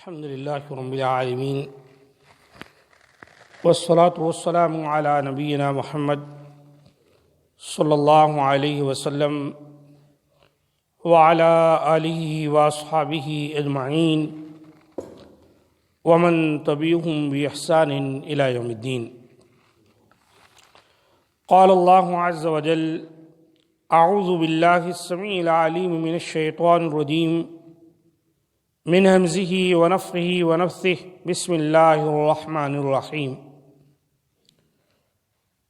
الحمد لله رب العالمين والصلاة والسلام على نبينا محمد صلی اللہ علیہ وسلم وعلى آلہ واصحابہ اجمعین ومن تبعهم بإحسان إلى يوم الدين. قال الله عز وجل: اعوذ باللہ السمیع العلیم من الشیطان الرجیم من همزه ونفخه ونفثه بسم الله الرحمن الرحیم.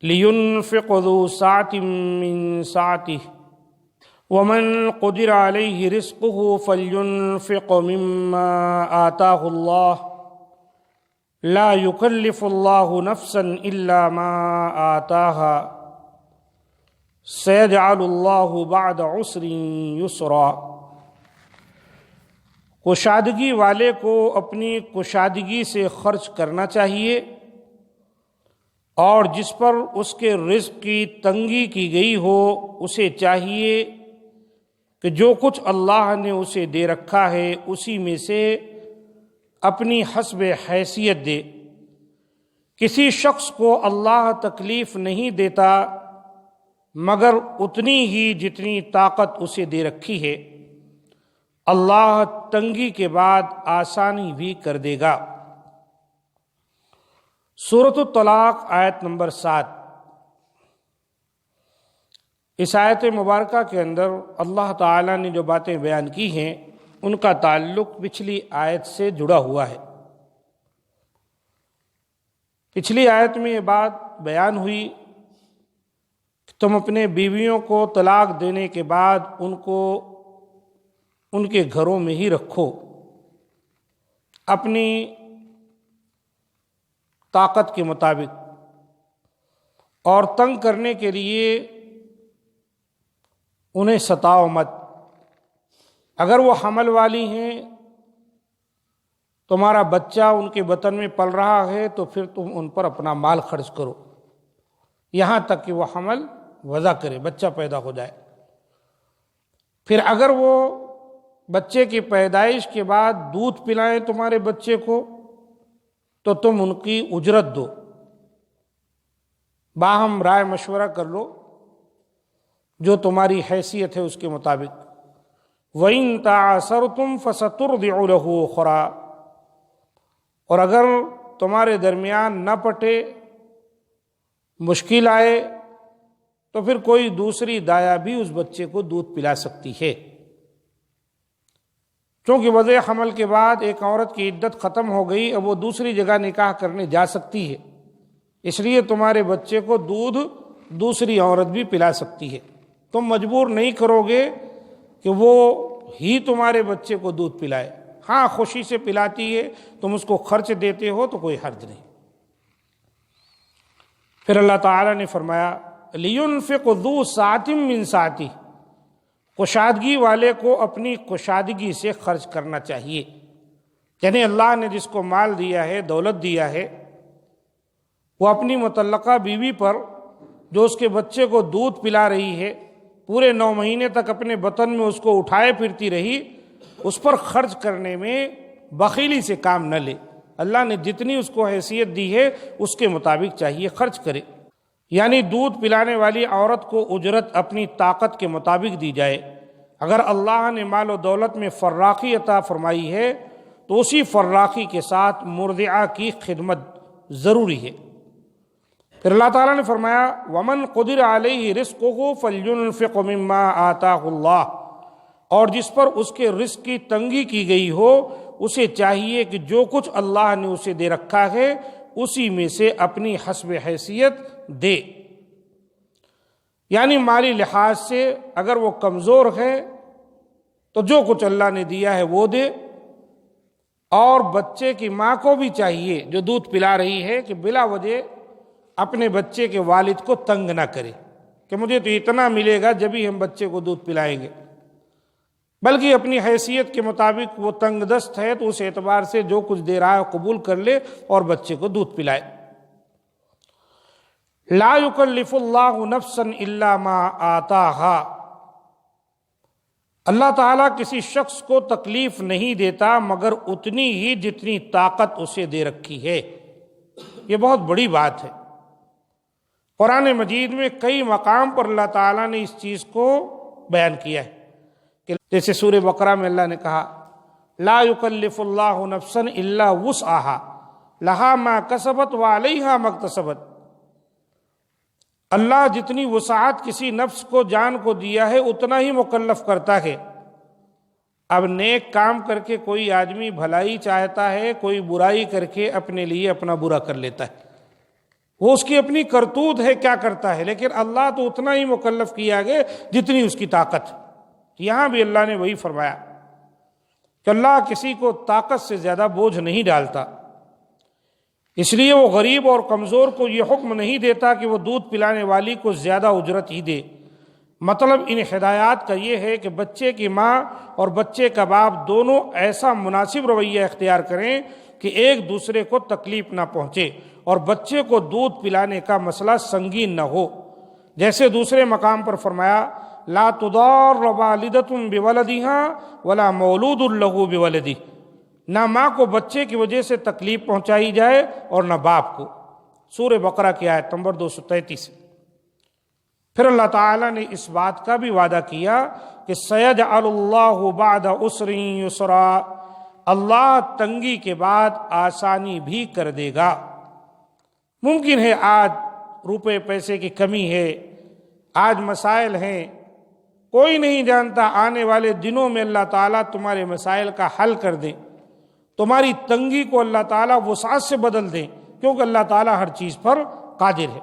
لينفق ذو سعة من سعته ومن قدر عليه رزقه فلينفق مما آتاه الله لا يكلف الله نفسا إلا ما آتاها سيجعل الله بعد عسر يسرا. کشادگی والے کو اپنی کشادگی سے خرچ کرنا چاہیے، اور جس پر اس کے رزق کی تنگی کی گئی ہو اسے چاہیے کہ جو کچھ اللہ نے اسے دے رکھا ہے اسی میں سے اپنی حسب حیثیت دے. کسی شخص کو اللہ تکلیف نہیں دیتا مگر اتنی ہی جتنی طاقت اسے دے رکھی ہے. اللہ تنگی کے بعد آسانی بھی کر دے گا. سورۃ الطلاق آیت نمبر 7. اس آیت مبارکہ کے اندر اللہ تعالیٰ نے جو باتیں بیان کی ہیں ان کا تعلق پچھلی آیت سے جڑا ہوا ہے. پچھلی آیت میں یہ بات بیان ہوئی کہ تم اپنے بیویوں کو طلاق دینے کے بعد ان کو ان کے گھروں میں ہی رکھو، اپنی طاقت کے مطابق، اور تنگ کرنے کے لیے انہیں ستاؤ مت. اگر وہ حمل والی ہیں، تمہارا بچہ ان کے بطن میں پل رہا ہے تو پھر تم ان پر اپنا مال خرچ کرو یہاں تک کہ وہ حمل وضع کرے، بچہ پیدا ہو جائے. پھر اگر وہ بچے کی پیدائش کے بعد دودھ پلائیں تمہارے بچے کو تو تم ان کی اجرت دو، باہم رائے مشورہ کر لو جو تمہاری حیثیت ہے اس کے مطابق. وَإِن تَعَاسَرْتُمْ فَسَتُرْضِعُ لَهُ أُخْرَىٰ. اور اگر تمہارے درمیان نہ پٹے، مشکل آئے، تو پھر کوئی دوسری دایا بھی اس بچے کو دودھ پلا سکتی ہے. چونکہ وضع حمل کے بعد ایک عورت کی عدت ختم ہو گئی، اب وہ دوسری جگہ نکاح کرنے جا سکتی ہے، اس لیے تمہارے بچے کو دودھ دوسری عورت بھی پلا سکتی ہے. تم مجبور نہیں کرو گے کہ وہ ہی تمہارے بچے کو دودھ پلائے. ہاں، خوشی سے پلاتی ہے، تم اس کو خرچ دیتے ہو تو کوئی حرج نہیں. پھر اللہ تعالیٰ نے فرمایا: لِيُنْفِقْ ذُو سَعَةٍ مِّن سَعَتِهِ. کشادگی والے کو اپنی کشادگی سے خرچ کرنا چاہیے. یعنی اللہ نے جس کو مال دیا ہے، دولت دیا ہے، وہ اپنی متعلقہ بیوی پر جو اس کے بچے کو دودھ پلا رہی ہے، پورے 9 مہینے تک اپنے بطن میں اس کو اٹھائے پھرتی رہی، اس پر خرچ کرنے میں بخیلی سے کام نہ لے. اللہ نے جتنی اس کو حیثیت دی ہے اس کے مطابق چاہیے خرچ کرے. یعنی دودھ پلانے والی عورت کو اجرت اپنی طاقت کے مطابق دی جائے. اگر اللہ نے مال و دولت میں فراخی عطا فرمائی ہے تو اسی فراخی کے ساتھ مرضعہ کی خدمت ضروری ہے. پھر اللہ تعالیٰ نے فرمایا: وَمَنْ قُدِرَ عَلَيْهِ رِزْقُهُ فَلْيُنْفِقْ مِمَّا آتَاهُ اللَّهُ. اور جس پر اس کے رزق کی تنگی کی گئی ہو اسے چاہیے کہ جو کچھ اللہ نے اسے دے رکھا ہے اسی میں سے اپنی حسب حیثیت دے. یعنی مالی لحاظ سے اگر وہ کمزور ہے تو جو کچھ اللہ نے دیا ہے وہ دے، اور بچے کی ماں کو بھی چاہیے جو دودھ پلا رہی ہے کہ بلا وجہ اپنے بچے کے والد کو تنگ نہ کرے کہ مجھے تو اتنا ملے گا جب ہی ہم بچے کو دودھ پلائیں گے، بلکہ اپنی حیثیت کے مطابق وہ تنگ دست ہے تو اس اعتبار سے جو کچھ دے رہا ہے قبول کر لے اور بچے کو دودھ پلائے. لا يكلف اللہ نفسا الا ما آتاها. اللہ تعالیٰ کسی شخص کو تکلیف نہیں دیتا مگر اتنی ہی جتنی طاقت اسے دے رکھی ہے۔ یہ بہت بڑی بات ہے۔ قرآن مجید میں کئی مقام پر اللہ تعالیٰ نے اس چیز کو بیان کیا ہے، کہ جیسے سورہ بقرہ میں اللہ نے کہا لا یکلف اللہ نفسا الا وسعها لہا ما کسبت وعلیہا ما اکتسبت۔ اللہ جتنی وسعت کسی نفس کو جان کو دیا ہے اتنا ہی مکلف کرتا ہے۔ اب نیک کام کر کے کوئی آدمی بھلائی چاہتا ہے، کوئی برائی کر کے اپنے لیے اپنا برا کر لیتا ہے، وہ اس کی اپنی کرتوت ہے کیا کرتا ہے، لیکن اللہ تو اتنا ہی مکلف کیا گیا جتنی اس کی طاقت۔ یہاں بھی اللہ نے وہی فرمایا کہ اللہ کسی کو طاقت سے زیادہ بوجھ نہیں ڈالتا، اس لیے وہ غریب اور کمزور کو یہ حکم نہیں دیتا کہ وہ دودھ پلانے والی کو زیادہ اجرت ہی دے۔ مطلب ان ہدایات کا یہ ہے کہ بچے کی ماں اور بچے کا باپ دونوں ایسا مناسب رویہ اختیار کریں کہ ایک دوسرے کو تکلیف نہ پہنچے اور بچے کو دودھ پلانے کا مسئلہ سنگین نہ ہو۔ جیسے دوسرے مقام پر فرمایا لا تضار والدۃ بولدہا ولا مولود لہ بولدہ، نہ ماں کو بچے کی وجہ سے تکلیف پہنچائی جائے اور نہ باپ کو۔ سورہ بقرہ کی آیت نمبر 233۔ پھر اللہ تعالیٰ نے اس بات کا بھی وعدہ کیا کہ سیجعل اللہ بعد عسر یسرا، اللہ تنگی کے بعد آسانی بھی کر دے گا۔ ممکن ہے آج روپے پیسے کی کمی ہے، آج مسائل ہیں، کوئی نہیں جانتا آنے والے دنوں میں اللہ تعالیٰ تمہارے مسائل کا حل کر دے، تمہاری تنگی کو اللہ تعالیٰ وسعت سے بدل دے، کیونکہ اللہ تعالیٰ ہر چیز پر قادر ہے۔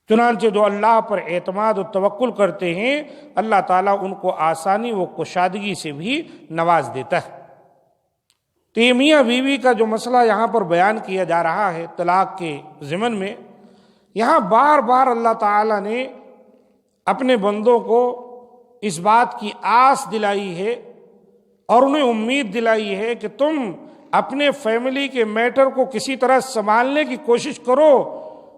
چنانچہ جو اللہ پر اعتماد و توکل کرتے ہیں اللہ تعالیٰ ان کو آسانی و کشادگی سے بھی نواز دیتا ہے۔ تو یہ میاں بیوی کا جو مسئلہ یہاں پر بیان کیا جا رہا ہے طلاق کے ضمن میں، یہاں بار بار اللہ تعالیٰ نے اپنے بندوں کو اس بات کی آس دلائی ہے اور انہیں امید دلائی ہے کہ تم اپنے فیملی کے میٹر کو کسی طرح سنبھالنے کی کوشش کرو،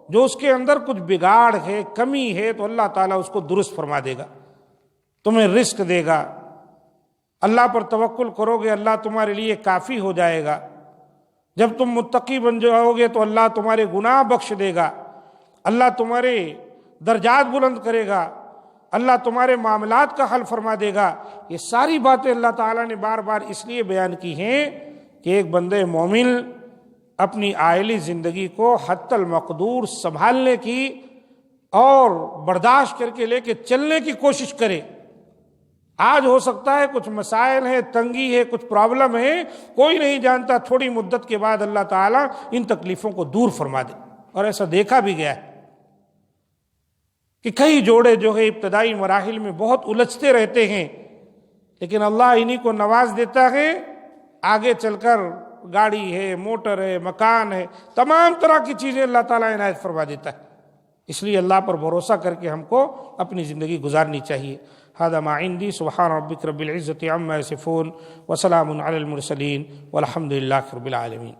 جو اس کے اندر کچھ بگاڑ ہے، کمی ہے، تو اللہ تعالیٰ اس کو درست فرما دے گا، تمہیں رزق دے گا۔ اللہ پر توکل کرو گے اللہ تمہارے لیے کافی ہو جائے گا۔ جب تم متقی بن جاؤ گے تو اللہ تمہارے گناہ بخش دے گا، اللہ تمہارے درجات بلند کرے گا، اللہ تمہارے معاملات کا حل فرما دے گا۔ یہ ساری باتیں اللہ تعالیٰ نے بار بار اس لیے بیان کی ہیں کہ ایک بندے مومن اپنی عائلی زندگی کو حتی المقدور سنبھالنے کی اور برداشت کر کے لے کے چلنے کی کوشش کرے۔ آج ہو سکتا ہے کچھ مسائل ہیں، تنگی ہے، کچھ پرابلم ہے، کوئی نہیں جانتا تھوڑی مدت کے بعد اللہ تعالیٰ ان تکلیفوں کو دور فرما دے، اور ایسا دیکھا بھی گیا ہے کہ کئی جوڑے جو ہے ابتدائی مراحل میں بہت الجھتے رہتے ہیں، لیکن اللہ انہی کو نواز دیتا ہے، آگے چل کر گاڑی ہے، موٹر ہے، مکان ہے، تمام طرح کی چیزیں اللہ تعالیٰ عنایت فرما دیتا ہے۔ اس لیے اللہ پر بھروسہ کر کے ہم کو اپنی زندگی گزارنی چاہیے۔ ھذا ما عندی، سبحان ربک رب العزۃ عما یصفون، وسلام علی المرسلین، والحمد للہ رب العالمین۔